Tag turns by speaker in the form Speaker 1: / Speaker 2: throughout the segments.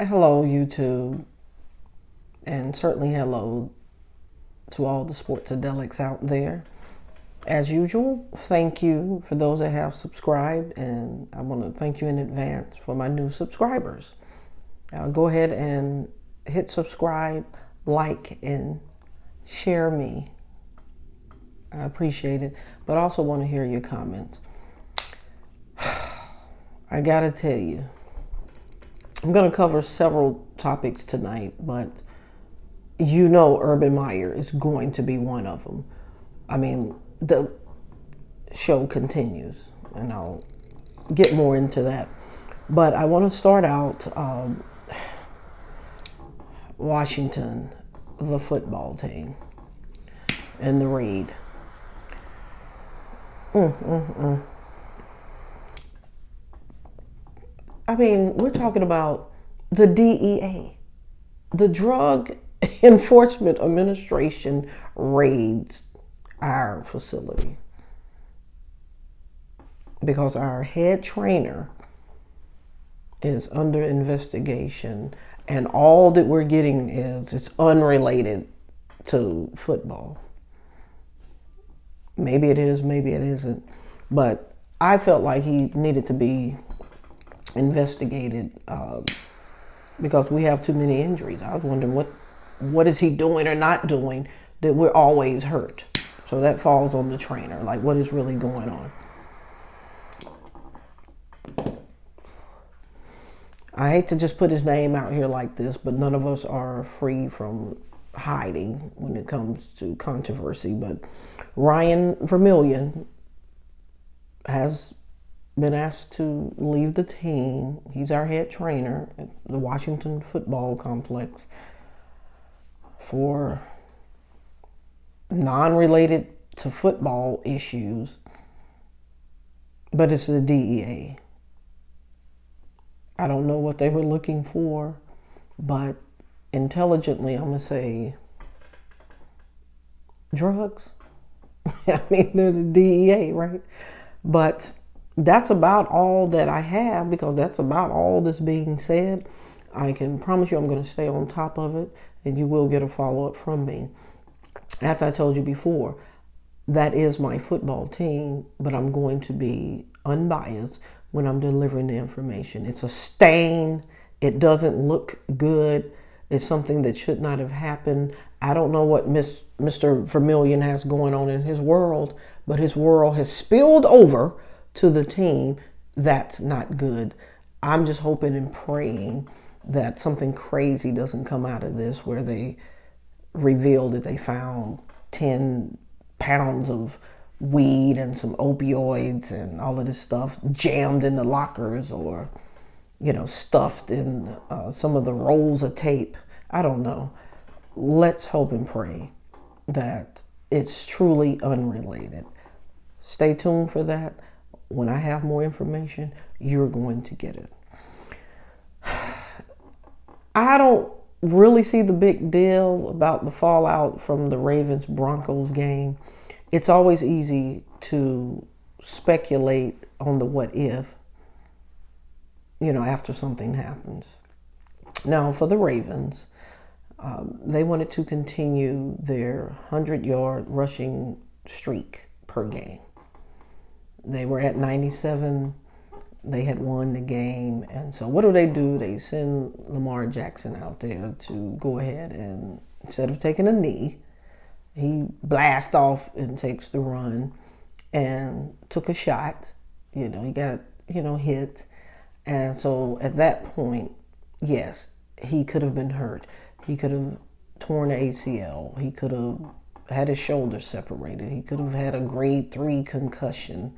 Speaker 1: Hello, YouTube, and certainly hello to all the Sports-A-Delics out there. As usual, thank you for those that have subscribed, and I want to thank you in advance for my new subscribers. Go ahead and hit subscribe, like, and share me. I appreciate it, but I also want to hear your comments. I gotta tell you, I'm going to cover several topics tonight, but you know Urban Meyer is going to be one of them. I mean, the show continues, and I'll get more into that. But I want to start out Washington, the football team, and the raid. I mean, we're talking about the DEA, the Drug Enforcement Administration raids our facility because our head trainer is under investigation, and all that we're getting is it's unrelated to football. Maybe it is, maybe it isn't, but I felt like he needed to be investigated because we have too many injuries. I was wondering what is he doing or not doing that we're always hurt. So that falls on the trainer. Like, what is really going on? I hate to just put his name out here like this, but none of us are free from hiding when it comes to controversy. But Ryan Vermillion has been asked to leave the team. He's our head trainer at the Washington football complex for non-related to football issues, but it's the DEA. I don't know what they were looking for, but intelligently, I'm going to say drugs. I mean, they're the DEA, right? But that's about all that I have, because that's about all that's being said. I can promise you I'm going to stay on top of it, and you will get a follow-up from me. As I told you before, that is my football team, but I'm going to be unbiased when I'm delivering the information. It's a stain. It doesn't look good. It's something that should not have happened. I don't know what Mr. Vermillion has going on in his world, but his world has spilled over to the team. That's not good. I'm just hoping and praying that something crazy doesn't come out of this, where they reveal that they found 10 pounds of weed and some opioids and all of this stuff jammed in the lockers, or, you know, stuffed in some of the rolls of tape. I don't know. Let's hope and pray that it's truly unrelated. Stay tuned for that. When I have more information, you're going to get it. I don't really see the big deal about the fallout from the Ravens-Broncos game. It's always easy to speculate on the what if, you know, after something happens. Now, for the Ravens, they wanted to continue their 100-yard rushing streak per game. They were at 97. They had won the game. And so what do? They send Lamar Jackson out there to go ahead and, instead of taking a knee, he blasts off and takes the run and took a shot. You know, he got, hit. And so at that point, yes, he could have been hurt. He could have torn the ACL. He could have had his shoulder separated. He could have had a grade 3 concussion,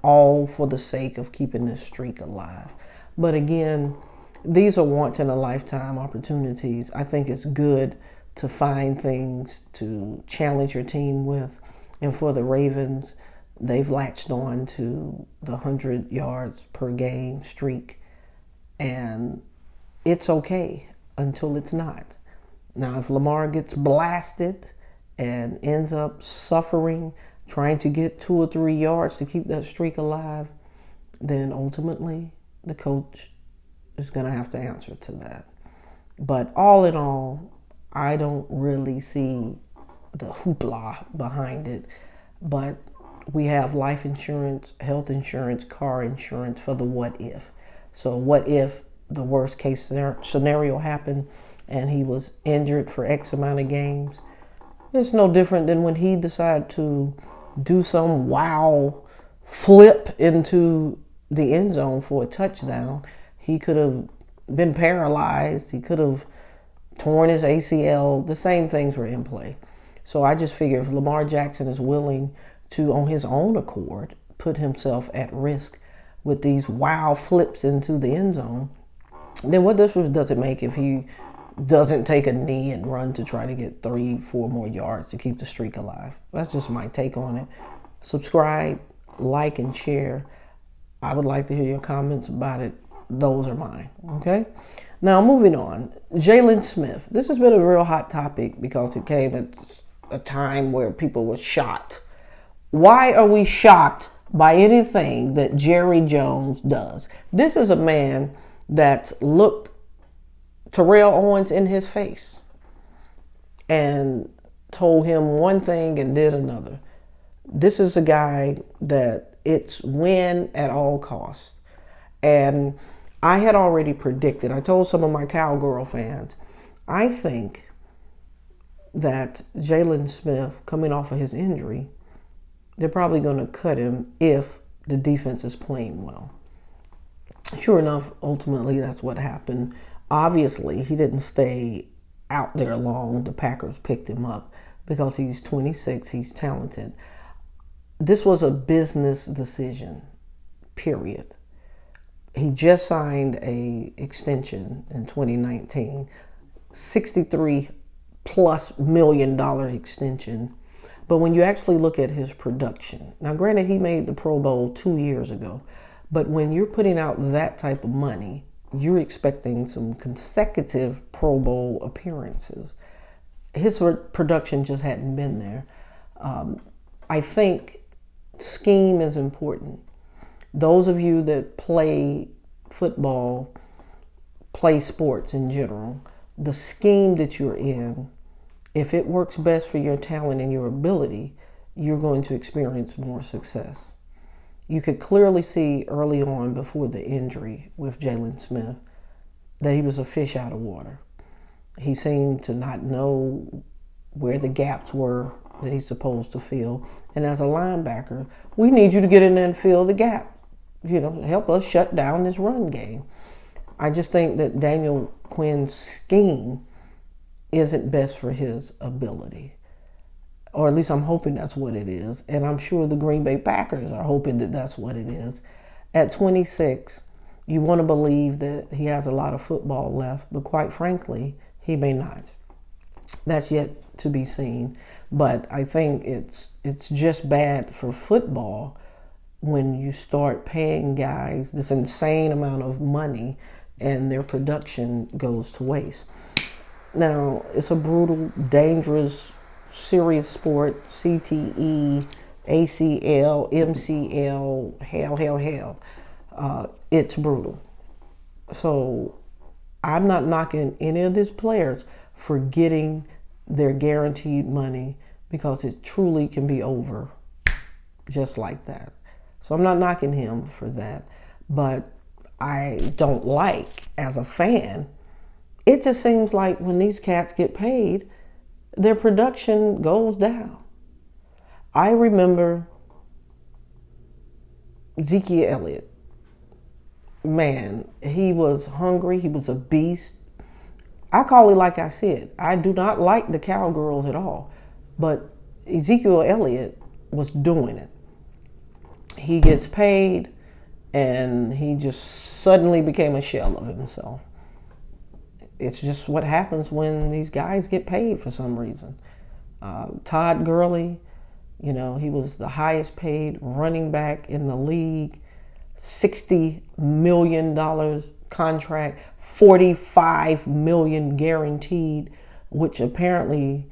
Speaker 1: all for the sake of keeping this streak alive. But again, these are once in a lifetime opportunities. I think it's good to find things to challenge your team with. And for the Ravens, they've latched on to the 100 yards per game streak. And it's okay until it's not. Now, if Lamar gets blasted and ends up suffering, trying to get 2 or 3 yards to keep that streak alive, then ultimately the coach is going to have to answer to that. But all in all, I don't really see the hoopla behind it. But we have life insurance, health insurance, car insurance for the what if. So what if the worst case scenario happened and he was injured for X amount of games? It's no different than when he decided to do some wow flip into the end zone for a touchdown. He could have been paralyzed. He could have torn his ACL. The same things were in play. So I just figure if Lamar Jackson is willing to, on his own accord, put himself at risk with these wow flips into the end zone, then what difference does it make if he doesn't take a knee and run to try to get 3-4 more yards to keep the streak alive? That's just my take on it. Subscribe, like, and share. I would like to hear your comments about it. Those are mine, okay? Now, moving on. Jalen Smith. This has been a real hot topic because it came at a time where people were shocked. Why are we shocked by anything that Jerry Jones does? This is a man that looked Terrell Owens in his face and told him one thing and did another. This is a guy that it's win at all costs. And I had already predicted, I told some of my Cowgirl fans, I think that Jalen Smith, coming off of his injury, they're probably going to cut him if the defense is playing well. Sure enough, ultimately, that's what happened. Obviously, he didn't stay out there long. The Packers picked him up because he's 26, he's talented. This was a business decision, period. He just signed a extension in 2019, $63+ million extension. But when you actually look at his production, now granted he made the Pro Bowl 2 years ago, but when you're putting out that type of money, you're expecting some consecutive Pro Bowl appearances. His production just hadn't been there. I think scheme is important. Those of you that play football, play sports in general, the scheme that you're in, if it works best for your talent and your ability, you're going to experience more success. You could clearly see early on before the injury with Jalen Smith that he was a fish out of water. He seemed to not know where the gaps were that he's supposed to fill. And as a linebacker, we need you to get in there and fill the gap. Help us shut down this run game. I just think that Daniel Quinn's scheme isn't best for his ability. Or at least I'm hoping that's what it is. And I'm sure the Green Bay Packers are hoping that that's what it is. At 26, you want to believe that he has a lot of football left, but quite frankly, he may not. That's yet to be seen. But I think it's just bad for football when you start paying guys this insane amount of money and their production goes to waste. Now, it's a brutal, dangerous, serious sport. CTE, ACL, MCL, hell. It's brutal. So I'm not knocking any of these players for getting their guaranteed money because it truly can be over just like that. So I'm not knocking him for that. But I don't like, as a fan, it just seems like when these cats get paid, their production goes down. I remember Ezekiel Elliott. Man, he was hungry. He was a beast. I call it like I said. I do not like the Cowgirls at all. But Ezekiel Elliott was doing it. He gets paid, and he just suddenly became a shell of himself. It's just what happens when these guys get paid for some reason. Todd Gurley, he was the highest paid running back in the league. $60 million contract, $45 million guaranteed, which apparently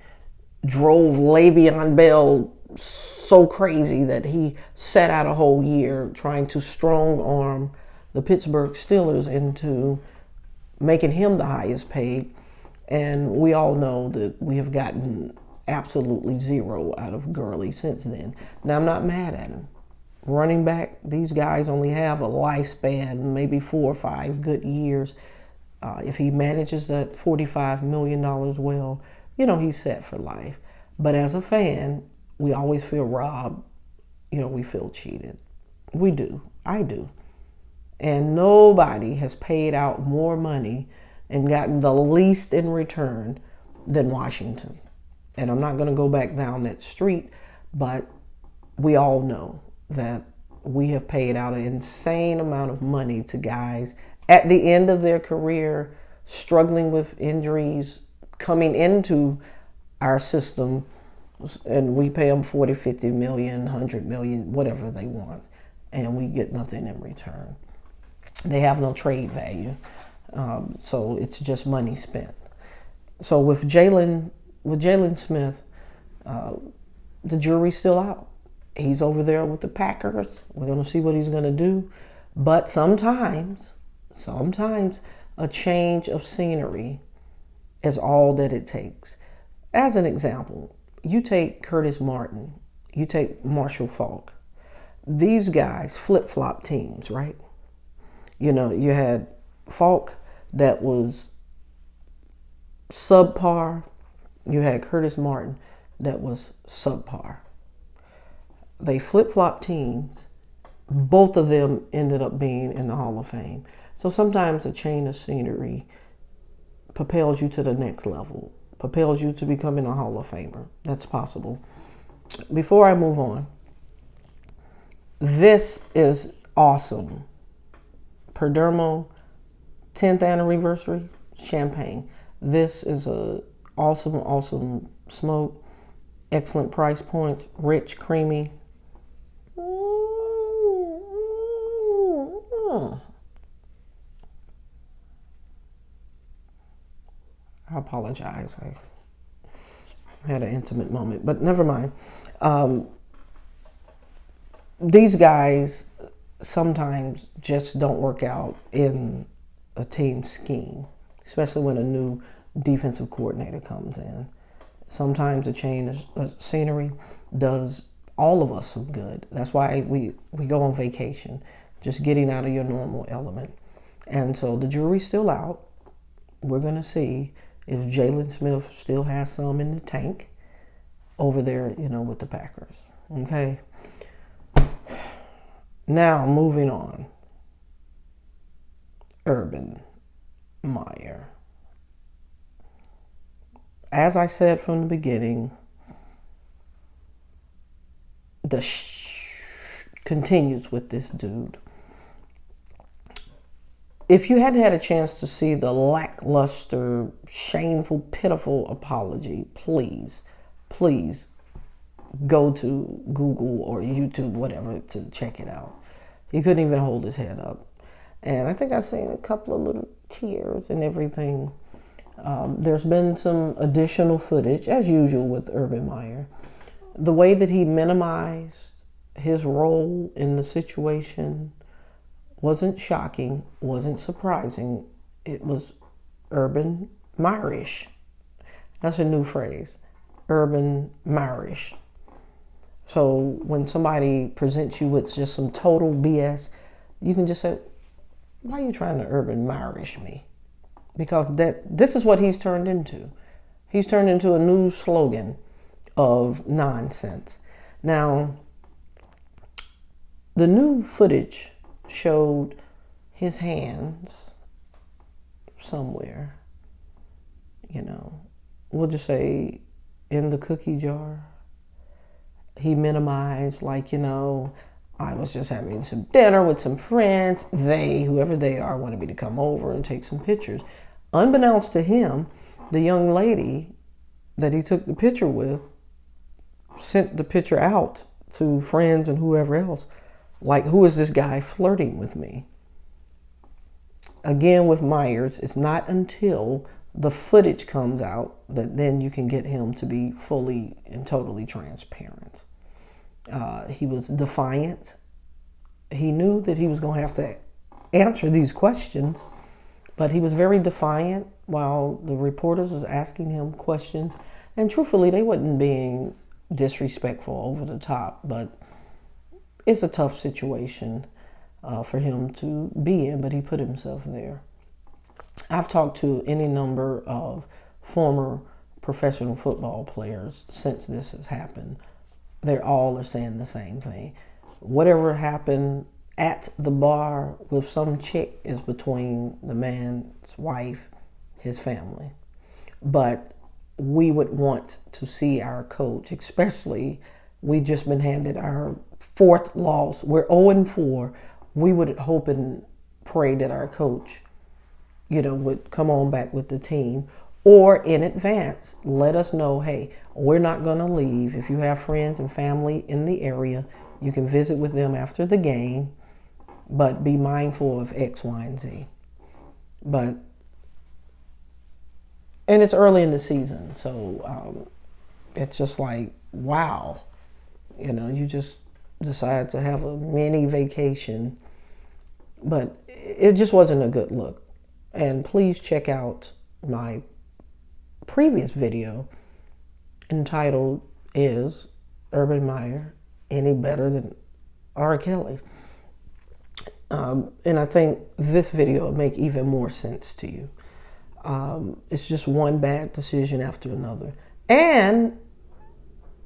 Speaker 1: drove Le'Veon Bell so crazy that he sat out a whole year trying to strong arm the Pittsburgh Steelers into making him the highest paid. And we all know that we have gotten absolutely zero out of Gurley since then. Now, I'm not mad at him. Running back, these guys only have a lifespan, maybe 4 or 5 good years. If he manages that $45 million well, he's set for life. But as a fan, we always feel robbed. We feel cheated. We do. I do. And nobody has paid out more money and gotten the least in return than Washington. And I'm not going to go back down that street, but we all know that we have paid out an insane amount of money to guys at the end of their career, struggling with injuries, coming into our system, and we pay them 40, 50 million, 100 million, whatever they want, and we get nothing in return. They have no trade value. So it's just money spent. So with Jalen Smith, the jury's still out. He's over there with the Packers. We're going to see what he's going to do. But sometimes a change of scenery is all that it takes. As an example, you take Curtis Martin, you take Marshall Faulk. These guys flip-flop teams, right? You had Faulk that was subpar. You had Curtis Martin that was subpar. They flip-flop teams. Both of them ended up being in the Hall of Fame. So sometimes a change of scenery propels you to the next level, propels you to becoming a Hall of Famer. That's possible. Before I move on, this is awesome. Perdomo 10th anniversary champagne. This is a awesome smoke. Excellent price points. Rich, creamy. I apologize. I had an intimate moment, but never mind. These guys sometimes just don't work out in a team scheme, especially when a new defensive coordinator comes in. Sometimes a change of scenery does all of us some good. That's why we go on vacation, just getting out of your normal element. And so the jury's still out. We're going to see if Jalen Smith still has some in the tank over there, with the Packers. Okay? Now, moving on. Urban Meyer. As I said from the beginning, continues with this dude. If you hadn't had a chance to see the lackluster, shameful, pitiful apology, please go to Google or YouTube, whatever, to check it out. He couldn't even hold his head up. And I think I've seen a couple of little tears and everything. There's been some additional footage, as usual with Urban Meyer. The way that he minimized his role in the situation wasn't shocking, wasn't surprising. It was Urban Meyerish. That's a new phrase, Urban Meyerish. So when somebody presents you with just some total BS, you can just say, why are you trying to Urban Meyerish me? Because this is what he's turned into. He's turned into a new slogan of nonsense. Now, the new footage showed his hands somewhere, we'll just say in the cookie jar. He minimized, I was just having some dinner with some friends. Whoever they are, wanted me to come over and take some pictures. Unbeknownst to him, the young lady that he took the picture with sent the picture out to friends and whoever else. Who is this guy flirting with me? Again, with Myers, it's not until the footage comes out that then you can get him to be fully and totally transparent. He was defiant. He knew that he was going to have to answer these questions, But he was very defiant while the reporters was asking him questions. And truthfully, they wasn't being disrespectful over the top, but it's a tough situation for him to be in, but he put himself there. I've talked to any number of former professional football players since this has happened. They all are saying the same thing. Whatever happened at the bar with some chick is between the man's wife, his family. But we would want to see our coach, especially we just been handed our fourth loss. We're 0-4. We would hope and pray that our coach, would come on back with the team, or in advance, let us know, hey, we're not going to leave. If you have friends and family in the area, you can visit with them after the game, but be mindful of X, Y, and Z. And it's early in the season, so it's just like, wow. You just decide to have a mini vacation, but it just wasn't a good look. And please check out my previous video entitled, Is Urban Meyer Any Better Than R. Kelly? And I think this video will make even more sense to you. It's just one bad decision after another. And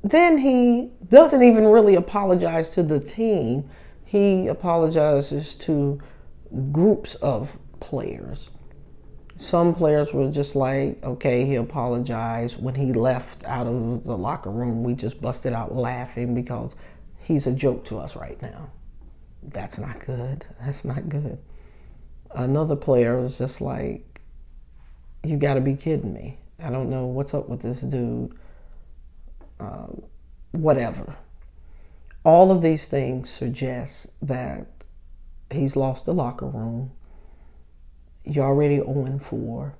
Speaker 1: then he doesn't even really apologize to the team. He apologizes to groups of players. Some players were just like, okay, he apologized. When he left out of the locker room, we just busted out laughing because he's a joke to us right now. That's not good. That's not good. Another player was just like, you got to be kidding me. I don't know what's up with this dude. Whatever. All of these things suggest that he's lost the locker room. You're already 0-4.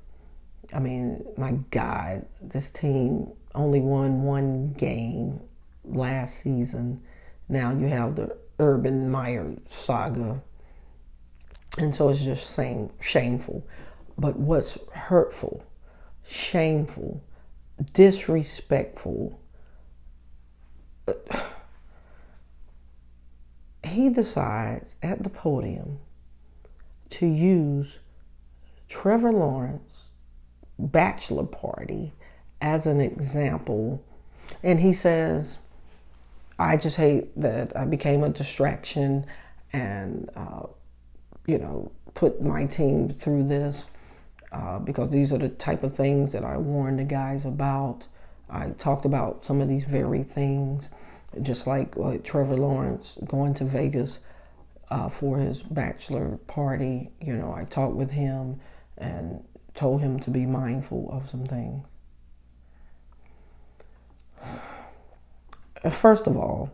Speaker 1: I mean, my God, this team only won one game last season. Now you have the Urban Meyer saga. And so it's just shameful. But what's hurtful, shameful, disrespectful, he decides at the podium to use Trevor Lawrence's bachelor party as an example. And he says, I just hate that I became a distraction and, put my team through this because these are the type of things that I warned the guys about. I talked about some of these very things, just like Trevor Lawrence going to Vegas for his bachelor party. I talked with him and told him to be mindful of some things. First of all,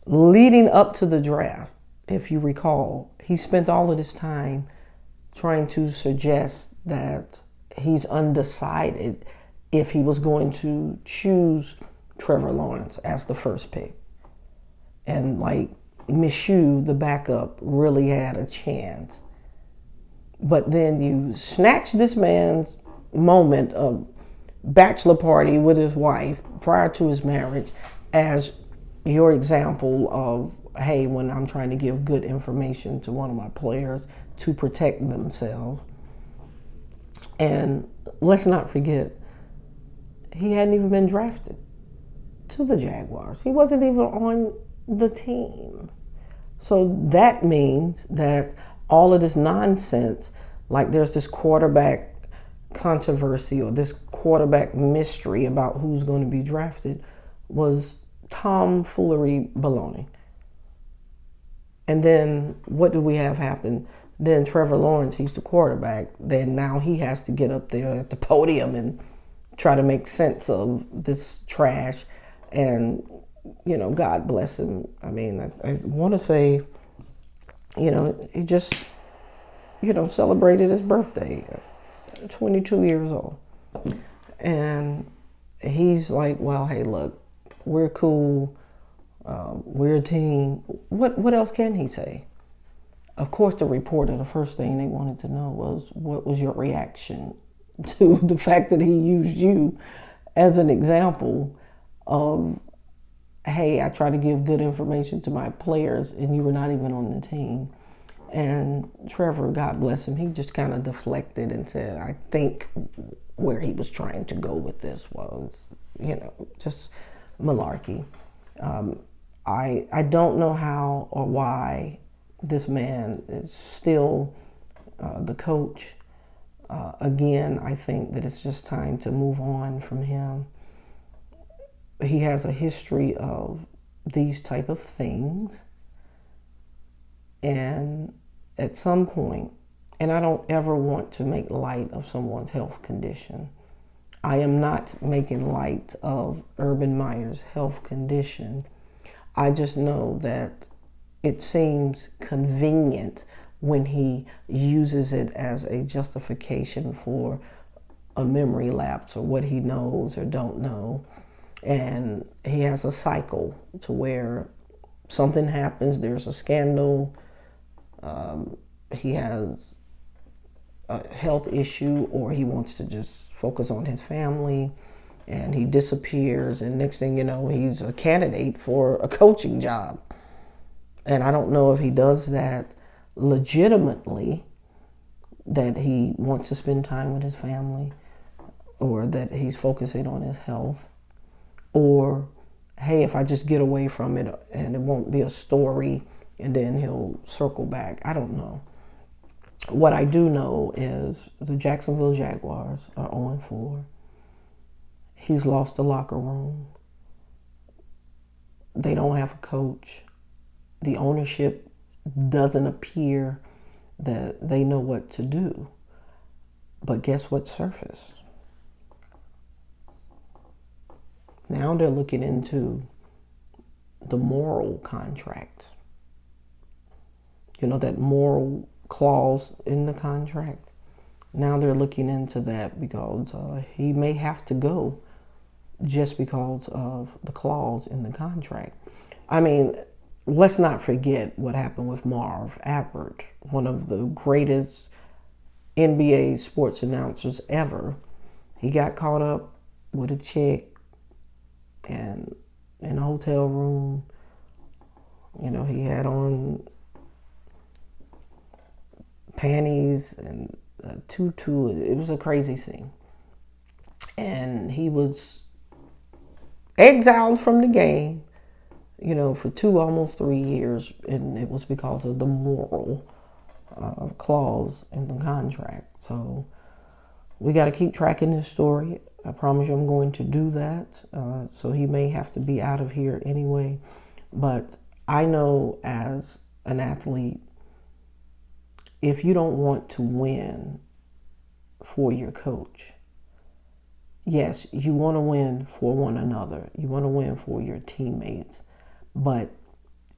Speaker 1: leading up to the draft, if you recall, he spent all of this time trying to suggest that he's undecided if he was going to choose Trevor Lawrence as the first pick. And Minshew, the backup, really had a chance. But then you snatch this man's moment of bachelor party with his wife prior to his marriage as your example of, hey, when I'm trying to give good information to one of my players to protect themselves. And let's not forget, he hadn't even been drafted to the Jaguars. He wasn't even on the team. So that means that all of this nonsense, like there's this quarterback controversy or this quarterback mystery about who's going to be drafted, was tomfoolery baloney. And then what do we have happen? Then Trevor Lawrence, he's the quarterback. Then now he has to get up there at the podium and try to make sense of this trash. And, God bless him. I mean, I want to say, he just, celebrated his birthday, 22 years old. And he's like, well, hey, look, we're cool. We're a team. What else can he say? Of course, the reporter, the first thing they wanted to know was, what was your reaction to the fact that he used you as an example of, hey, I try to give good information to my players and you were not even on the team. And Trevor, God bless him, he just kind of deflected and said, I think where he was trying to go with this was, just malarkey. I don't know how or why this man is still the coach. Again, I think that it's just time to move on from him. He has a history of these type of things. And at some point, and I don't ever want to make light of someone's health condition. I am not making light of Urban Meyer's health condition. I just know that it seems convenient when he uses it as a justification for a memory lapse or what he knows or don't know. And he has a cycle to where something happens, there's a scandal, he has a health issue, or he wants to just focus on his family, and he disappears, and next thing you know, he's a candidate for a coaching job. And I don't know if he does that legitimately, that he wants to spend time with his family, or that he's focusing on his health, or, hey, if I just get away from it and it won't be a story, and then he'll circle back. I don't know. What I do know is the Jacksonville Jaguars are 0-4. He's lost the locker room. They don't have a coach. The ownership doesn't appear that they know what to do. But guess what surfaced? Now they're looking into the moral contract. That moral clause in the contract. Now they're looking into that because he may have to go just because of the clause in the contract. I mean, let's not forget what happened with Marv Albert, one of the greatest NBA sports announcers ever. He got caught up with a chick and in a hotel room. He had on panties and a tutu. It was a crazy scene. And he was exiled from the game, for 2, almost 3 years. And it was because of the moral clause in the contract. So we got to keep tracking this story. I promise you I'm going to do that. So he may have to be out of here anyway. But I know as an athlete, if you don't want to win for your coach, yes, you want to win for one another. You want to win for your teammates. But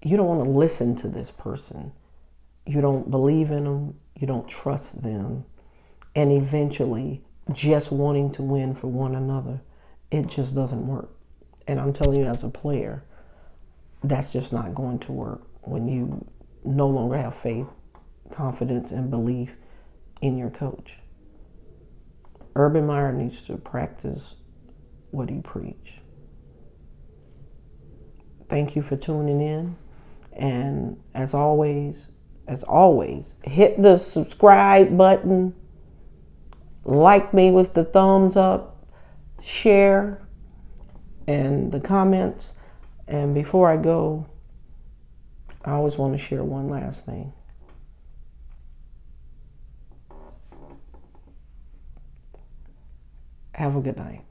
Speaker 1: you don't want to listen to this person. You don't believe in them. You don't trust them. And eventually, just wanting to win for one another, it just doesn't work. And I'm telling you, as a player, that's just not going to work when you no longer have faith, confidence, and belief in your coach. Urban Meyer needs to practice what he preach. Thank you for tuning in. And as always, hit the subscribe button, like me with the thumbs up, share, and the comments. And before I go, I always want to share one last thing. Have a good night.